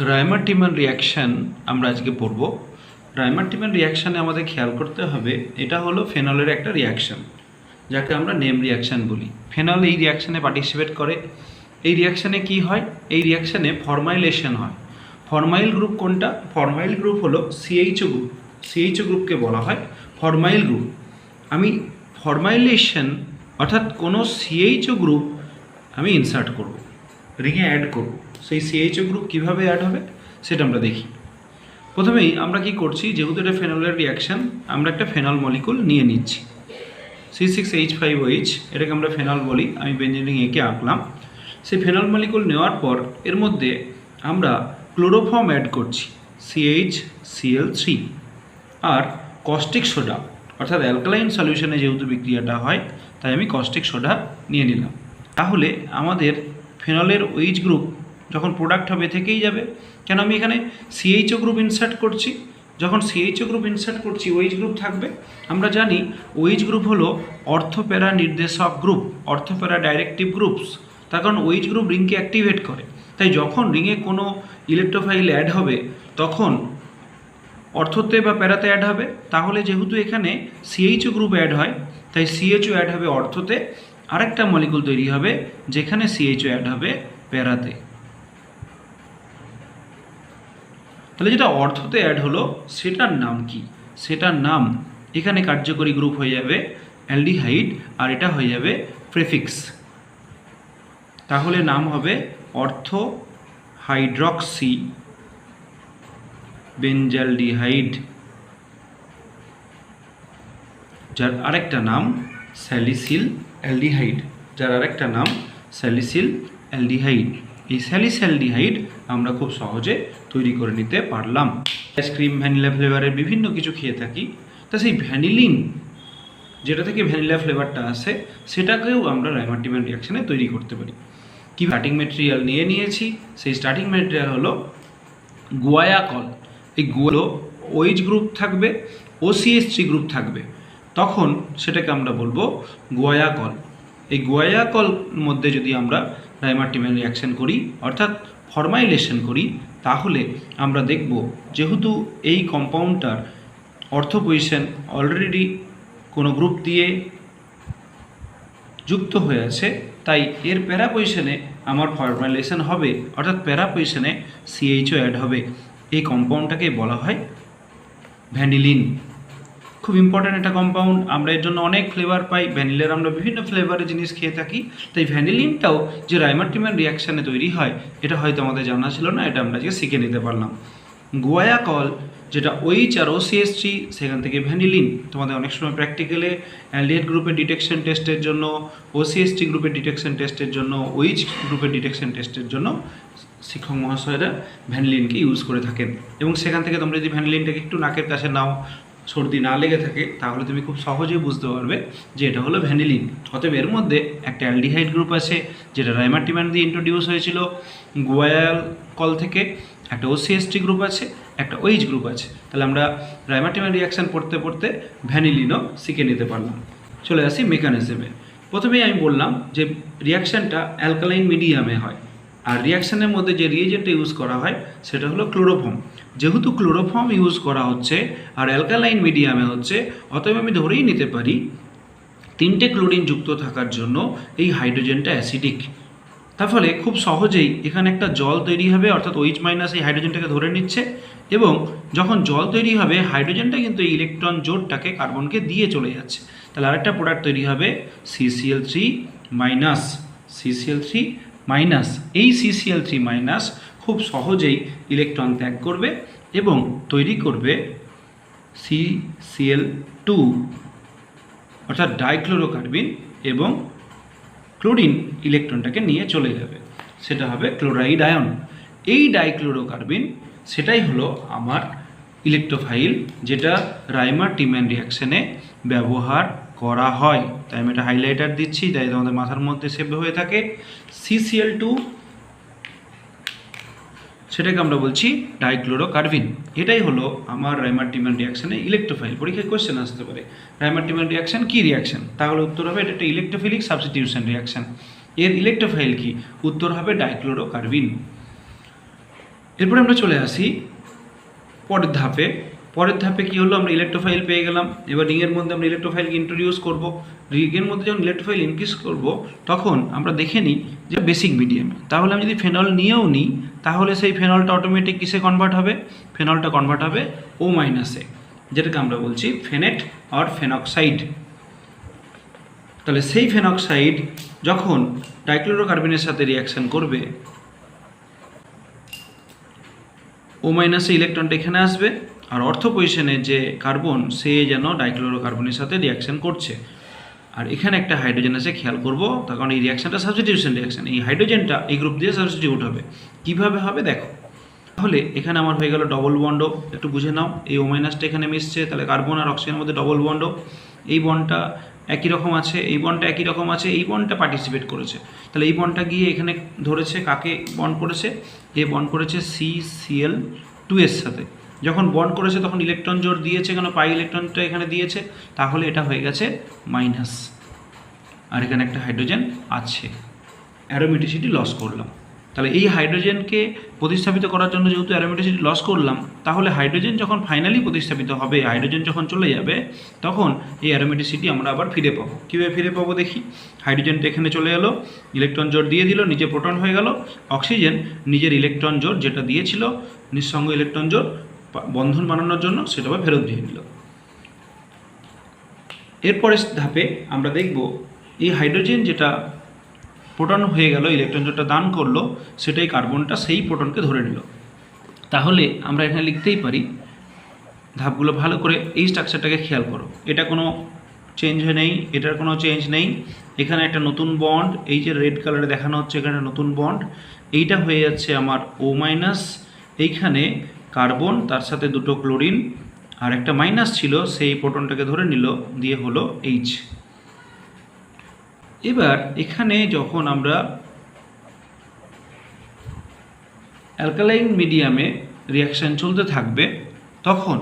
রায়মার-টিমান reaction আমরা আজকে পড়ব। রায়মার-টিমান রিয়াকশানে আমাদের খেয়াল করতে হবে এটা হলো ফেনলের একটা রিয়াকশান, যাকে আমরা নেম রিয়াকশান বলি। ফেনল এই রিয়াকশানে পার্টিসিপেট করে। এই রিয়াকশানে কি হয়? এই রিয়াকশানে ফরমাইলেশন হয়। ফরমাইল গ্রুপ কোনটা? ফরমাইল গ্রুপ হলো সিএইচও গ্রুপ। সিএইচও গ্রুপকে বলা হয় ফরমাইল গ্রুপ। আমি ফরমাইলেশন অর্থাৎ কোনো সিএইচও গ্রুপ আমি ইনসার্ট করব, রিংয়ে অ্যাড করব। সেই সিএইচও গ্রুপ কীভাবে অ্যাড হবে সেটা আমরা দেখি। প্রথমেই আমরা কি করছি, যেহেতু এটা ফেনলের রিয়াকশান, আমরা একটা ফেনল মলিকুল নিয়ে নিচ্ছি C6H5OH, এটাকে আমরা ফেনল বলি। আমি বেঞ্জিন এঁকে আঁকলাম। সেই ফেনল মলিকুল নেওয়ার পর এর মধ্যে আমরা ক্লোরোফর্ম অ্যাড করছি CHCl3 আর কস্টিক সোডা, অর্থাৎ অ্যালকালাইন সলিউশনে যেহেতু বিক্রিয়াটা হয় তাই আমি কস্টিক সোডা নিয়ে নিলাম। তাহলে আমাদের ফেনলের OH গ্রুপ যখন প্রোডাক্ট হবে থেকেই যাবে। কেন আমি এখানে CHO গ্রুপ ইনসার্ট করছি? যখন CHO গ্রুপ ইনসার্ট করছি OH গ্রুপ থাকবে। আমরা জানি OH গ্রুপ হলো অর্থোপ্যারা নির্দেশক গ্রুপ, অর্থোপ্যারা ডাইরেক্টিভ গ্রুপস। তার কারণ OH গ্রুপ রিংকে অ্যাক্টিভেট করে। তাই যখন রিংয়ে কোনো ইলেকট্রোফাইল অ্যাড হবে তখন অর্থতে বা প্যারাতে অ্যাড হবে। তাহলে যেহেতু এখানে CHO গ্রুপ অ্যাড হয় তাই CHO অ্যাড হবে অর্থতে, আরেকটা মলিকুল তৈরি হবে যেখানে CHO অ্যাড হবে প্যারাতে। তাহলে যেটা অর্থতে অ্যাড হলো সেটার নাম কি? সেটার নাম এখানে কার্যকরী গ্রুপ হয়ে যাবে অ্যালডিহাইড, আর এটা হয়ে যাবে প্রেফিক্স। তাহলে নাম হবে অর্থো হাইড্রক্সি বেঞ্জালডিহাইড, যার আরেকটা নাম স্যালিসিল অ্যালডিহাইড, যার আরেকটা নাম স্যালিসিল অ্যালডিহাইড। এই স্যালিসঅ্যালডিহাইড আমরা খুব সহজে তৈরি করে নিতে পারলাম। আইসক্রিম, ভ্যানিলা ফ্লেভারের বিভিন্ন কিছু খেয়ে থাকি, তা সেই ভ্যানিলিন যেটা থেকে ভ্যানিলা ফ্লেভারটা আসে সেটাকেও আমরা রায়মার-টিমান রিয়াকশানে তৈরি করতে পারি। কি স্টার্টিং ম্যাটেরিয়াল নিয়ে নিয়েছি, সেই স্টার্টিং ম্যাটেরিয়াল হলো গুয়ায়াকল। এই গুলো OH গ্রুপ থাকবে, OCH3 গ্রুপ থাকবে, তখন সেটাকে আমরা বলবো গুয়ায়াকল। এই গুয়ায়াকল মধ্যে যদি আমরা রায়মার-টিমান রিয়াকশান করি অর্থাৎ ফরমাইলেশন করি, তাহলে আমরা দেখব যেহেতু এই কম্পাউন্ডটার অর্থ পজিশন অলরেডি কোনো গ্রুপ দিয়ে যুক্ত হয়ে আছে, তাই এর প্যারা পজিশনে আমার ফরমাইলেশন হবে, অর্থাৎ প্যারা পজিশনে CHO অ্যাড হবে। এই কম্পাউন্ডটাকে বলা হয় ভ্যানিলিন। খুব ইম্পর্ট্যান্ট একটা কম্পাউন্ড। আমরা এর জন্য অনেক ফ্লেভার পাই। ভ্যানিলার আমরা বিভিন্ন ফ্লেভারের জিনিস খেয়ে থাকি। তাই ভ্যানিলিনটাও যে রায়মার-টিমান রিয়াকশানে তৈরি হয় এটা হয়তো আমাদের জানা ছিল না, এটা আমরা আজকে শিখে নিতে পারলাম। গুয়ায়াকল যেটা OH আর OCH3, সেখান থেকে ভ্যানিলিন। তোমাদের অনেক সময় প্র্যাকটিক্যালে অ্যালডিহাইড গ্রুপের ডিটেকশন টেস্টের জন্য, OCH3 গ্রুপের ডিটেকশন টেস্টের জন্য, OH গ্রুপের ডিটেকশন টেস্টের জন্য শিক্ষক মহাশয়রা ভ্যানিলিনকে ইউজ করে থাকেন। এবং সেখান থেকে তোমরা যদি ভ্যানিলিনটাকে একটু নাকের কাছে নাও, সর্দি না লেগে থাকে, তাহলে তুমি খুব সহজেই বুঝতে পারবে যে এটা হলো ভ্যানিলিন। অতএব এর মধ্যে একটা অ্যালডিহাইড গ্রুপ আছে যেটা রায়মার-টিমান দিয়ে ইন্ট্রোডিউস হয়েছিল গুয়ায়াকল থেকে, একটা OCH3 গ্রুপ আছে, একটা OH গ্রুপ আছে। তাহলে আমরা রায়মার-টিমান রিয়াকশান পড়তে পড়তে ভ্যানিলিনও শিখে নিতে পারলাম। চলে আসি মেকানিজমে। প্রথমেই আমি বললাম যে রিয়াকশানটা অ্যালকালাইন মিডিয়ামে হয়, আর রিয়াকশানের মধ্যে যে রিয়েজেন্টটা ইউজ করা হয় সেটা হলো ক্লোরোফর্ম। যেহেতু ক্লোরোফর্ম ইউজ করা হচ্ছে আর অ্যালকালাইন মিডিয়ামে হচ্ছে, অতএব আমি ধরেই নিতে পারি 3টে ক্লোরিন যুক্ত থাকার জন্য এই হাইড্রোজেনটা অ্যাসিডিক। তার ফলে খুব সহজেই এখানে একটা জল তৈরি হবে, অর্থাৎ OH- এই হাইড্রোজেনটাকে ধরে নিচ্ছে, এবং যখন জল তৈরি হবে হাইড্রোজেনটা কিন্তু এই ইলেকট্রন জোটটাকে কার্বনকে দিয়ে চলে যাচ্ছে। তাহলে আরেকটা প্রোডাক্ট তৈরি হবে CCl3-, CCl3-। এই CCl3- খুব সহজেই ইলেকট্রন ত্যাগ করবে এবং তৈরি করবে CCl2, অর্থাৎ ডাইক্লোরোকার্বিন, এবং ক্লোরিন ইলেকট্রনটাকে নিয়ে চলে যাবে, সেটা হবে ক্লোরাইড আয়ন। এই ডাইক্লোরোকার্বিন সেটাই হলো আমার ইলেকট্রোফাইল, যেটা রায়মার-টিমান রিয়াকশানে ব্যবহার করা হয়। তাই আমি এটা হাইলাইটার দিচ্ছি, তাই তোমাদের মাথার মধ্যে সেভ হয়ে থাকে। CCl2 সেটাকে আমরা বলছি ডাইক্লোরোকার্বিন। এটাই হলো আমার রায়মার-টিমান রিয়াকশানে ইলেকট্রোফাইল। পরীক্ষায় কোয়েশ্চেন আসতে পারে রায়মার-টিমান রিয়াকশান কী রিয়াকশান, তাহলে উত্তর হবে এটা একটা ইলেকট্রোফিলিক সাবস্টিটিউশন রিয়াকশান। এর ইলেকট্রোফাইল কি? উত্তর হবে ডাইক্লোরোকার্বিন। এরপরে আমরা চলে আসি পরের ধাপে। পরের ধাপে কি হলো, আমরা ইলেকট্রোফাইল পেয়ে গেলাম। এবার রিংয়ের মধ্যে আমরা ইলেকট্রোফাইলকে ইন্ট্রোডিউস করব। রিংয়ের মধ্যে যখন ইলেকট্রোফাইল ইনক্রিজ করব তখন আমরা দেখে নিই যে বেসিক মিডিয়ামে। তাহলে আমি যদি ফেনল নিয়েও নিই তাহলে সেই ফেনলটা অটোমেটিক কিসে কনভার্ট হবে, ফেনলটা কনভার্ট হবে O মাইনাসে, যেটাকে আমরা বলছি ফেনেট আর ফেনক্সাইড। তাহলে সেই ফেনক্সাইড যখন ডাইক্লোরোকার্বনের সাথে রিয়াকশান করবে, O মাইনাসে ইলেকট্রনটা এখানে আসবে, আর অর্থ পজিশনে যে কার্বন সে যেন ডাইক্লোরোকার্বনের সাথে রিয়াকশান করছে। আর এখানে একটা হাইড্রোজেন আছে, খেয়াল করবো, তার কারণ এই রিয়াকশানটা সাবস্টিটিউশন রিয়াকশান। এই হাইড্রোজেনটা এই গ্রুপ দিয়ে সাবস্টিটিউট হবে। কিভাবে হবে দেখো। তাহলে এখানে আমার হয়ে গেল ডবল বন্ড। একটু বুঝে নাও, এই O মাইনাসটা এখানে মিশছে, তাহলে কার্বন আর অক্সিজেনের মধ্যে ডবল বন্ড। এই বন্ডটা একই রকম আছে, এই বন্ডটা একই রকম আছে, এই বন্ডটা পার্টিসিপেট করেছে। তাহলে এই বন্ডটা গিয়ে এখানে ধরেছে, কাকে বন্ড করেছে, এ বন্ড করেছে CCl2 এর সাথে। যখন বন্ড করেছে তখন ইলেকট্রন জোর দিয়েছে, কেন পাই ইলেকট্রনটা এখানে দিয়েছে, তাহলে এটা হয়ে গেছে মাইনাস। আর এখানে একটা হাইড্রোজেন আছে, অ্যারোমেটিসিটি লস করলাম। তাহলে এই হাইড্রোজেনকে প্রতিস্থাপিত করার জন্য যেহেতু অ্যারোমেটিসিটি লস করলাম, তাহলে হাইড্রোজেন যখন ফাইনালি প্রতিস্থাপিত হবে, হাইড্রোজেন যখন চলে যাবে, তখন এই অ্যারোমেটিসিটি আমরা আবার ফিরে পাবো। কীভাবে ফিরে পাবো দেখি। হাইড্রোজেনটা এখানে চলে এলো, ইলেকট্রন জোর দিয়ে দিল, নিজে প্রোটন হয়ে গেল। অক্সিজেন নিজের ইলেকট্রন জোর যেটা দিয়েছিল, নিঃসঙ্গ ইলেকট্রন জোর বন্ধন বানানোর জন্য, সেটা আবার ফেরত দিয়ে দিল। এরপরে ধাপে আমরা দেখব এই হাইড্রোজেন যেটা প্রোটন হয়ে গেল, ইলেকট্রন জোটটা দান করলো, সেটাই কার্বনটা সেই প্রোটনকে ধরে নিল। তাহলে আমরা এখানে লিখতেই পারি, ধাপগুলো ভালো করে এই স্ট্রাকচারটাকে খেয়াল করো। এটা কোনো চেঞ্জ হয়ে নেই, এটার কোনো চেঞ্জ নেই। এখানে একটা নতুন বন্ড, এই যে রেড কালারে দেখানো হচ্ছে এখানে নতুন বন্ড, এইটা হয়ে যাচ্ছে আমার O মাইনাস। এইখানে কার্বন, তার সাথে দুটো ক্লোরিন আর একটা মাইনাস ছিল, সেই প্রোটনটাকে ধরে নিল, দিয়ে হলো H। এবার এখানে যখন আমরা অ্যালকালাইন মিডিয়ামে রিয়াকশান চলতে থাকবে, তখন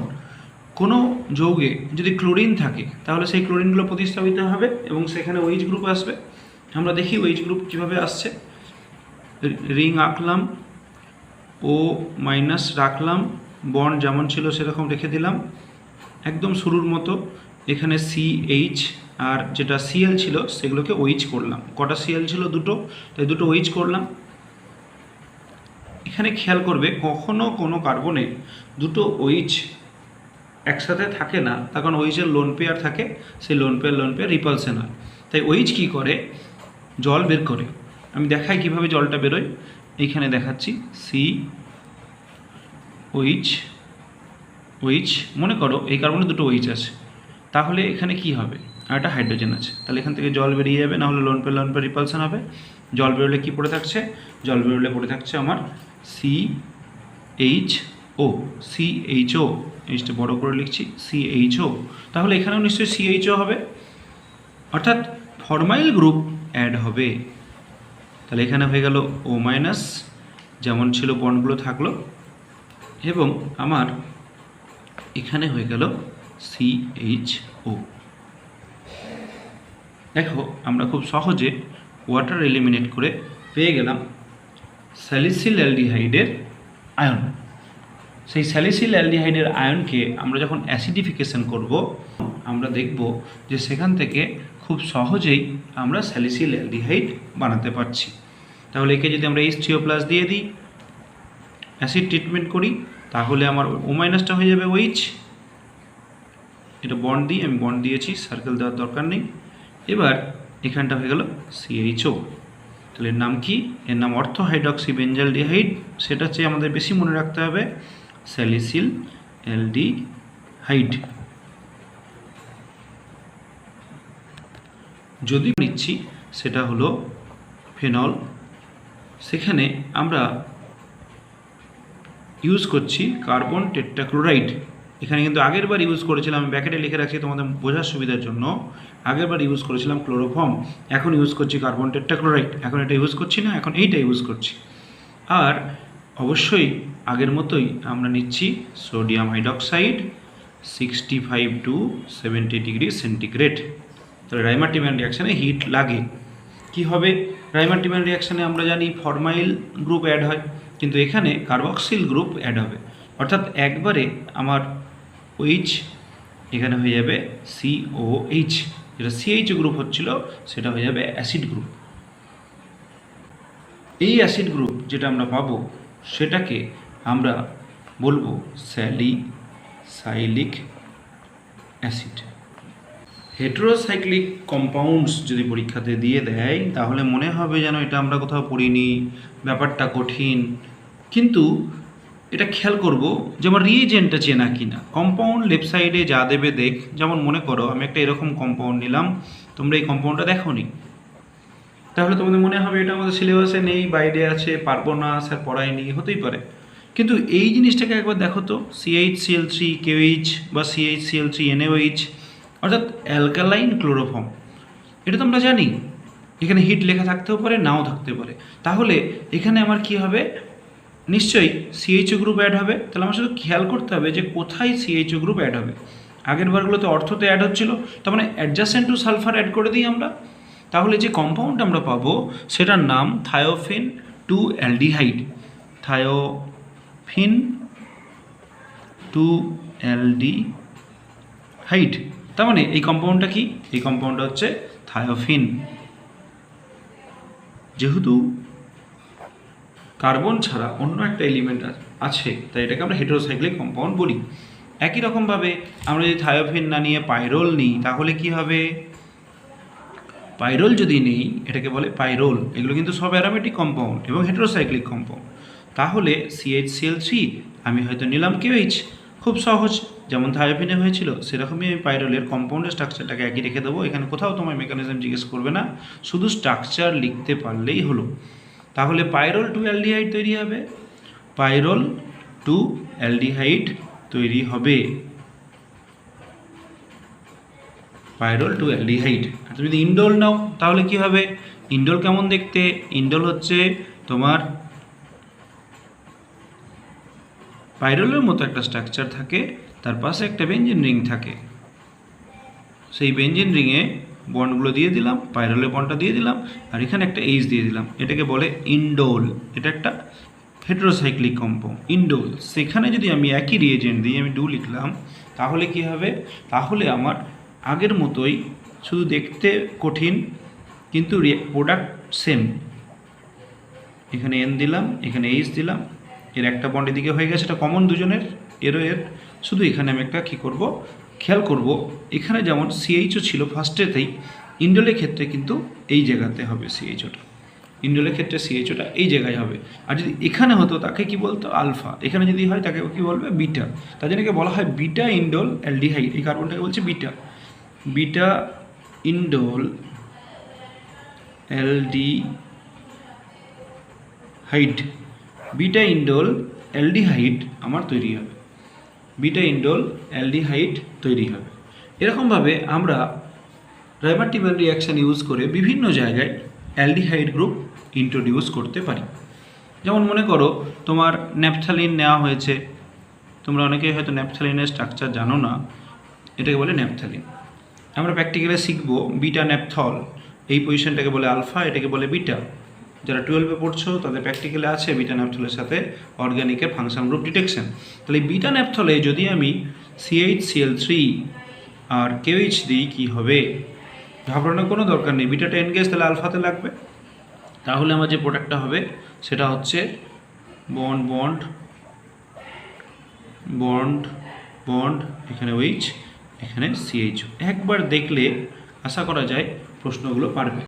কোনো যৌগে যদি ক্লোরিন থাকে তাহলে সেই ক্লোরিনগুলো প্রতিস্থাপিত হবে এবং সেখানে OH গ্রুপ আসবে। আমরা দেখি OH গ্রুপ কীভাবে আসছে। রিং আঁকলাম, O মাইনাস রাখলাম, বন্ড যেমন ছিল সেরকম রেখে দিলাম, একদম শুরুর মতো। এখানে CH আর যেটা Cl ছিল সেগুলোকে OH করলাম। কটা Cl ছিল? দুটো, তাই দুটো OH করলাম। এখানে খেয়াল করবে, কখনো কোনো কার্বনে দুটো OH একসাথে থাকে না, তার কারণ OH-এর লোন পেয়ার থাকে, সেই লোন পেয়ার রিপালশন হয়। তাই OH কী করে, জল বের করে। আমি দেখাই কিভাবে জলটা বেরোয়। এইখানে দেখাচ্ছি COH, মনে করো এই কার্বনে দুটো OH আছে, তাহলে এখানে কি হবে, আর একটা হাইড্রোজেন আছে, তাহলে এখান থেকে জল বেরিয়ে যাবে, না হলে লোন পেয়ার রিপালশন হবে। জল বেরোলে কী পড়ে থাকছে, জল বেরোলে পড়ে থাকছে আমার CHO, এইচটা বড় করে লিখছি, CHO। তাহলে এখানেও নিশ্চয়ই CHO হবে, অর্থাৎ ফরমাইল গ্রুপ অ্যাড হবে। তাহলে এখানে হয়ে গেল O মাইনাস, যেমন ছিল বন্ডগুলো থাকলো, এবং আমার এখানে হয়ে গেল CHO। দেখো আমরা খুব সহজে ওয়াটার এলিমিনেট করে পেয়ে গেলাম স্যালিসিল অ্যালডিহাইডের আয়ন। সেই স্যালিসিল অ্যালডিহাইডের আয়নকে আমরা যখন অ্যাসিডিফিকেশন করব, আমরা দেখব যে সেখান থেকে খুব সহজেই আমরা স্যালিসিল অ্যালডিহাইড বানাতে পারছি। তাহলে একে যদি আমরা H3O+ দিয়ে দিই, অ্যাসিড ট্রিটমেন্ট করি, তাহলে আমার O মাইনাসটা হয়ে যাবে OH। এটা বন্ড দিই, আমি বন্ড দিয়েছি, সার্কেল দেওয়ার দরকার নেই। এবার এখানটা হয়ে গেল CHO। তাহলে এর নাম কি, এর নাম অর্থো হাইড্রক্সি বেঞ্জালডিহাইড। সেটা হচ্ছে আমাদের বেশি মনে রাখতে হবে, স্যালিসিল অ্যালডিহাইড। যদি নিচ্ছি সেটা হলো ফেনল, সেখানে আমরা ইউজ করছি কার্বন টেট্রাক্লোরাইড। এখানে কিন্তু আগের বার ইউজ করেছিলাম, আমি ব্যাকেটে লিখে রাখছি তোমাদের বোঝার সুবিধার জন্য, আগের বার ইউজ করেছিলাম ক্লোরোফর্ম, এখন ইউজ করছি কার্বন টেট্রাক্লোরাইড। এখন এটা ইউজ করছি না, এখন এইটা ইউজ করছি। আর অবশ্যই আগের মতোই আমরা নিচ্ছি sodium hydroxide 65 to 70 degree centigrade. তাহলে রাইমার-টিম্যান রিয়াকশানে হিট লাগে। কি হবে রাইমার-টিম্যান রিয়াকশানে, আমরা জানি ফরমাইল গ্রুপ অ্যাড হয়। কিন্তু এখানে কার্বক্সিল গ্রুপ অ্যাড হবে, অর্থাৎ একবারে আমার OH এখানে হয়ে যাবে COH, যেটা CH গ্রুপ হচ্ছিল সেটা হয়ে যাবে অ্যাসিড গ্রুপ। এই অ্যাসিড গ্রুপ যেটা আমরা পাবো সেটাকে আমরা বলবো স্যালিসাইলিক অ্যাসিড। হেটেরোসাইক্লিক কম্পাউন্ডস যদি পরীক্ষাতে দিয়ে দেয় তাহলে মনে হবে যেন এটা আমরা কোথাও পড়িনি, ব্যাপারটা কঠিন, কিন্তু এটা খেয়াল করব যে আমার রিএজেন্টটা চেনা কিনা। কম্পাউন্ড লেফট সাইডে যা দেবে দেখ, যেমন মনে করো আমি একটা এরকম কম্পাউন্ড নিলাম, তোমরা এই কম্পাউন্ডটা দেখো নি, তাহলে তোমাদের মনে হবে এটা আমাদের সিলেবাসে নেই, বাইরে আছে, পারবো না, স্যার পড়ায়নি, হতেই পারে। কিন্তু এই জিনিসটাকে একবার দেখো তো, CH_CL3KOH বা CH_CL3NaOH, অর্থাৎ অ্যালকালাইন ক্লোরোফর্ম, এটা তো আমরা জানি। এখানে হিট লেখা থাকতেও পারে, নাও থাকতে পারে। তাহলে এখানে আমার কি হবে, নিশ্চয়ই CHO গ্রুপ অ্যাড হবে। তাহলে আমার শুধু খেয়াল করতে হবে যে কোথায় CHO গ্রুপ অ্যাড হবে। আগের বারগুলোতে অর্থতে অ্যাড হচ্ছিল, তার মানে অ্যাডজাসেন্ট টু সালফার অ্যাড করে দিই আমরা। তাহলে যে কম্পাউন্ড আমরা পাবো সেটার নাম থায়োফিন 2অ্যালডিহাইড, থায়োফিন 2অ্যালডিহাইড। তার মানে এই কম্পাউন্ডটা কি, এই কম্পাউন্ডটা হচ্ছে থায়োফিন। যেহেতু কার্বন ছাড়া অন্য একটা এলিমেন্ট আছে তাই এটাকে আমরা হেটেরোসাইক্লিক কম্পাউন্ড বলি। একই রকমভাবে আমরা যদি থায়োফিন না নিয়ে পাইরোল নিই তাহলে কি হবে, পাইরোল যদি নেই এটাকে বলে পাইরোল। এগুলো কিন্তু সব অ্যারোমেটিক কম্পাউন্ড এবং হেটেরোসাইক্লিক কম্পাউন্ড। তাহলে CH_CL3 আমি হয়তো নিলাম KOH, খুব সহজ, যেমন থায়োফিনে হয়েছিল সেরকমই আমি পাইরোলের কম্পাউন্ডের স্ট্রাকচারটাকে একই রেখে দেবো। এখানে কোথাও তোমার মেকানিজম জিজ্ঞেস করবে না, শুধু স্ট্রাকচার লিখতে পারলেই হলো। তাহলে পাইরোল 2অ্যালডিহাইড তৈরি হবে, পাইরোল 2অ্যালডিহাইড তৈরি হবে, পাইরোল 2অ্যালডিহাইড। তুমি যদি ইন্ডোল নাও তাহলে কি হবে, ইন্ডোল কেমন দেখতে, ইন্ডোল হচ্ছে তোমার পাইরোলের মতো একটা স্ট্রাকচার থাকে, তার পাশে একটা বেঞ্জিন রিং থাকে, সেই বেঞ্জিন রিংয়ে বন্ডগুলো দিয়ে দিলাম, পাইরোলের বন্ডটা দিয়ে দিলাম, আর এখানে একটা H দিয়ে দিলাম, এটাকে বলে ইন্ডোল। এটা একটা হেটেরোসাইক্লিক কম্পাউন্ড ইন্ডোল। সেখানে যদি আমি একই রিএজেন্ট দিয়ে আমি 2 লিখলাম তাহলে কি হবে, তাহলে আমার আগের মতোই, শুধু দেখতে কঠিন কিন্তু প্রোডাক্ট সেম। এখানে N দিলাম, এখানে H দিলাম, এর একটা বন্ডের দিকে হয়ে গেছে, এটা কমন দুজনের, এর শুধু এখানে আমি একটা কী করব, খেয়াল করব এখানে যেমন CHO ছিল ফার্স্টেতেই, ইন্ডোলের ক্ষেত্রে কিন্তু এই জায়গাতে হবে CHOটা, ইন্ডোলের ক্ষেত্রে CHOটা এই জায়গায় হবে। আর যদি এখানে হতো তাকে কি বলতো আলফা, এখানে যদি হয় তাকে কি বলবে বিটা। তার জন্য বলা হয় বিটা ইন্ডোল অ্যালডিহাইড। এই কার্বনটাকে বলছে beta, beta indole aldehyde, beta indole aldehyde আমার তৈরি হবে, বিটা ইন্ডোল অ্যালডিহাইড তৈরি হবে। এরকমভাবে আমরা রাইমার-টিম্যান রিয়াকশান ইউজ করে বিভিন্ন জায়গায় অ্যালডিহাইড গ্রুপ ইন্ট্রোডিউস করতে পারি। যেমন মনে করো তোমার ন্যাপথালিন নেওয়া হয়েছে, তোমরা অনেকেই হয়তো ন্যাপথালিনের স্ট্রাকচার জানো না, এটাকে বলে ন্যাপথালিন। আমরা প্র্যাকটিক্যালে শিখবো বিটা ন্যাপথল, এই পজিশনটাকে বলে আলফা, এটাকে বলে বিটা। যারা 12-এ পড়ছো তাদের প্র্যাকটিক্যালে আছে বিটা ন্যাপথলের সাথে অর্গানিকের ফাংশন গ্রুপ ডিটেকশন। তাহলে বিটা ন্যাপথলে যদি আমি CH_CL3 আর KOH দিই কী হবে, ঘাবড়ানোর কোনো দরকার নেই, বিটাটা এনগেজ, তাহলে আলফাতে লাগবে। তাহলে আমার যে প্রোডাক্টটা হবে সেটা হচ্ছে বন্ড বন্ড বন্ড বন্ড, এখানে OH, এখানে CHO। একবার দেখলে আশা করা যায় প্রশ্নগুলো পারবে।